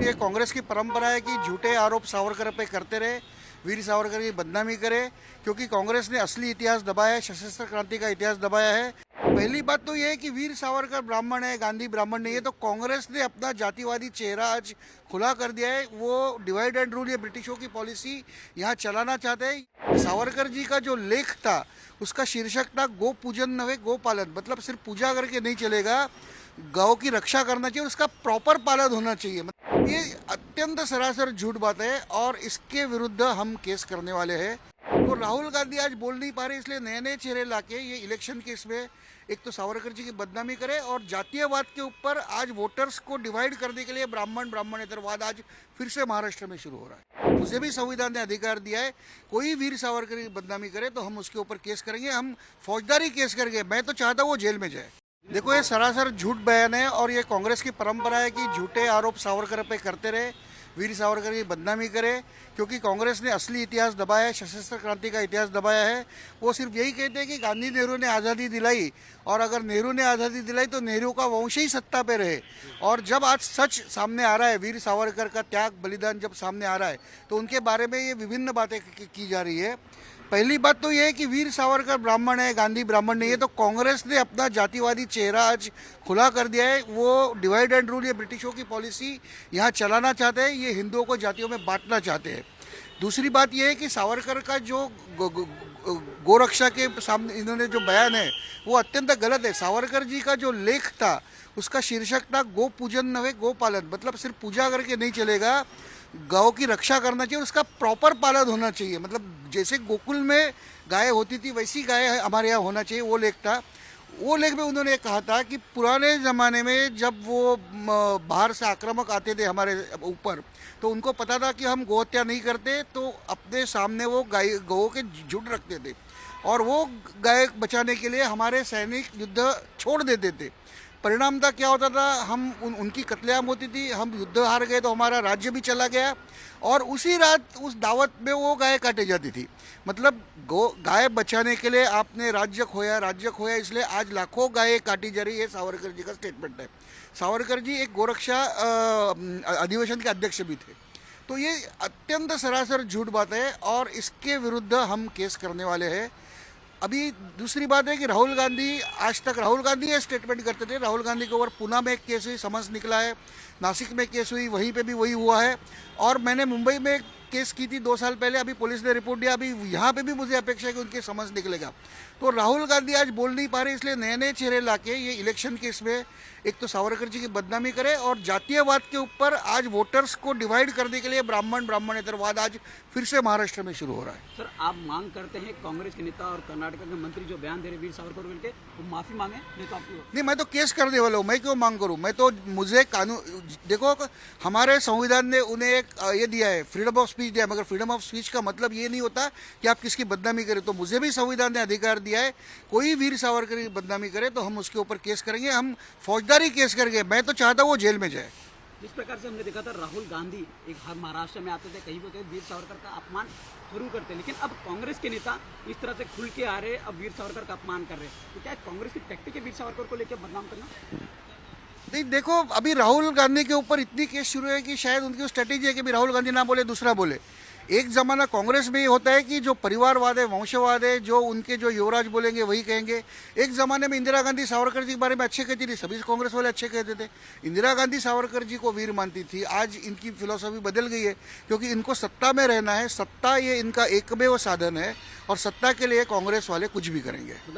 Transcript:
ये कांग्रेस की परंपरा है कि झूठे आरोप सावरकर पे करते रहे, वीर सावरकर की बदनामी करे, क्योंकि कांग्रेस ने असली इतिहास दबाया है, सशस्त्र क्रांति का इतिहास दबाया है। पहली बात तो ये है कि वीर सावरकर ब्राह्मण है, गांधी ब्राह्मण नहीं है, तो कांग्रेस ने अपना जातिवादी चेहरा आज खुला कर दिया है। वो डिवाइड एंड रूल, ये ब्रिटिशों की पॉलिसी यहाँ चलाना चाहते हैं। सावरकर जी का जो लेख था उसका शीर्षक था गो पूजन नवे गो पालन, मतलब सिर्फ पूजा करके नहीं चलेगा, गौ की रक्षा करना चाहिए, उसका प्रॉपर पालन होना चाहिए। मतलब ये अत्यंत सरासर झूठ बात है और इसके विरुद्ध हम केस करने वाले हैं। तो राहुल गांधी आज बोल नहीं पा रहे, इसलिए नए नए चेहरे लाके ये इलेक्शन केस में एक तो सावरकर जी की बदनामी करे और जातीयवाद के ऊपर आज वोटर्स को डिवाइड करने के लिए ब्राह्मण ब्राह्मणेतरवाद आज फिर से महाराष्ट्र में शुरू हो रहा है। मुझे भी संविधान ने अधिकार दिया है, कोई वीर सावरकर की बदनामी करे तो हम उसके ऊपर केस करेंगे, हम फौजदारी केस करेंगे। मैं तो चाहता हूँ वो जेल में जाए। देखो, ये सरासर झूठ बयान है और ये कांग्रेस की परंपरा है कि झूठे आरोप सावरकर पे करते रहे, वीर सावरकर की बदनामी करे, क्योंकि कांग्रेस ने असली इतिहास दबाया है, सशस्त्र क्रांति का इतिहास दबाया है। वो सिर्फ यही कहते हैं कि गांधी नेहरू ने आज़ादी दिलाई, और अगर नेहरू ने आज़ादी दिलाई तो नेहरू का वंश ही सत्ता पे रहे। और जब आज सच सामने आ रहा है, वीर सावरकर का त्याग बलिदान जब सामने आ रहा है, तो उनके बारे में ये विभिन्न बातें की जा रही है। पहली बात तो ये है कि वीर सावरकर ब्राह्मण है, गांधी ब्राह्मण नहीं है, तो कांग्रेस ने अपना जातिवादी चेहरा आज खुला कर दिया है। वो डिवाइड एंड रूल, ये ब्रिटिशों की पॉलिसी यहाँ चलाना चाहते हैं, ये हिंदुओं को जातियों में बांटना चाहते हैं। दूसरी बात यह है कि सावरकर का जो गोरक्षा के सामने इन्होंने जो बयान है वो अत्यंत गलत है। सावरकर जी का जो लेख था उसका शीर्षक था गो पूजन नवे गो पालन, मतलब सिर्फ पूजा करके नहीं चलेगा, गौ की रक्षा करना चाहिए, उसका प्रॉपर पालन होना चाहिए। मतलब जैसे गोकुल में गाय होती थी वैसी गाय हमारे यहाँ होना चाहिए, वो लेख था। वो लेख में उन्होंने कहा था कि पुराने ज़माने में जब वो बाहर से आक्रामक आते थे हमारे ऊपर, तो उनको पता था कि हम गोहत्या नहीं करते, तो अपने सामने वो गौ के झुंड रखते थे और वो गाय बचाने के लिए हमारे सैनिक युद्ध छोड़ देते थे। परिणाम था क्या होता था, हम उनकी कत्लेआम होती थी, हम युद्ध हार गए तो हमारा राज्य भी चला गया, और उसी रात उस दावत में वो गाय काटी जाती थी। मतलब गाय बचाने के लिए आपने राज्य खोया, इसलिए आज लाखों गायें काटी जा रही है। सावरकर जी का स्टेटमेंट है। सावरकर जी एक गोरक्षा अधिवेशन के अध्यक्ष भी थे। तो ये अत्यंत सरासर झूठ बात है और इसके विरुद्ध हम केस करने वाले हैं। अभी दूसरी बात है कि राहुल गांधी, आज तक राहुल गांधी ये स्टेटमेंट करते थे। राहुल गांधी के ऊपर पूना में एक केस हुई, समन्स निकला है, नासिक में केस हुई, वहीं पे भी वही हुआ है, और मैंने मुंबई में केस की थी 2 साल पहले, अभी पुलिस ने रिपोर्ट दिया, अभी यहाँ पे भी मुझे अपेक्षा है कि उनके समन्स निकलेगा। तो राहुल गांधी आज बोल नहीं पा रहे, इसलिए नए नए चेहरे लाके ये इलेक्शन केस में एक तो सावरकर जी की बदनामी करे और जातीयवाद के ऊपर आज वोटर्स को डिवाइड करने के लिए ब्राह्मण ब्राह्मणेतरवाद आज फिर से महाराष्ट्र में शुरू हो रहा है। सर, आप मांग करते हैं कांग्रेस के नेता और कर्नाटक के मंत्री जो बयान दे रहे वीर सावरकर को लेकर, वो माफी मांगे? नहीं तो आपको नहीं, मैं तो केस करने वाला हूँ, मैं क्यों मांग करूँ? मैं तो, मुझे कानून, देखो हमारे संविधान ने उन्हें एक ये दिया है, फ्रीडम ऑफ स्पीच दिया है, मगर फ्रीडम ऑफ स्पीच का मतलब ये नहीं होता कि आप किसकी बदनामी करें। तो मुझे भी संविधान ने अधिकार दिया है, कोई वीर सावरकर की बदनामी करे तो हम उसके ऊपर केस करेंगे, हम फौजदारी केस करेंगे। मैं तो चाहता हूँ वो जेल में जाए। जिस प्रकार से हमने देखा था राहुल गांधी एक हर महाराष्ट्र में आते थे, कहीं पे कहीं वीर सावरकर का अपमान जरूर करते, लेकिन अब कांग्रेस के नेता इस तरह से खुल के आ रहे, अब वीर सावरकर का अपमान कर रहे हैं, तो क्या कांग्रेस की टैक्टिक है वीर सावरकर को लेकर बदनाम करना? नहीं, देखो, अभी राहुल गांधी के ऊपर इतनी केस शुरू है कि शायद उनकी स्ट्रेटेजी है कि राहुल गांधी ना बोले दूसरा बोले। एक ज़माना कांग्रेस में ये होता है कि जो परिवारवाद है, वंशवाद है, जो उनके जो युवराज बोलेंगे वही कहेंगे। एक ज़माने में इंदिरा गांधी सावरकर जी के बारे में अच्छे कहती थी, सभी कांग्रेस वाले अच्छे कहते थे। इंदिरा गांधी सावरकर जी को वीर मानती थी। आज इनकी फिलॉसफी बदल गई है, क्योंकि इनको सत्ता में रहना है, सत्ता ये इनका एकमेव साधन है, और सत्ता के लिए कांग्रेस वाले कुछ भी करेंगे।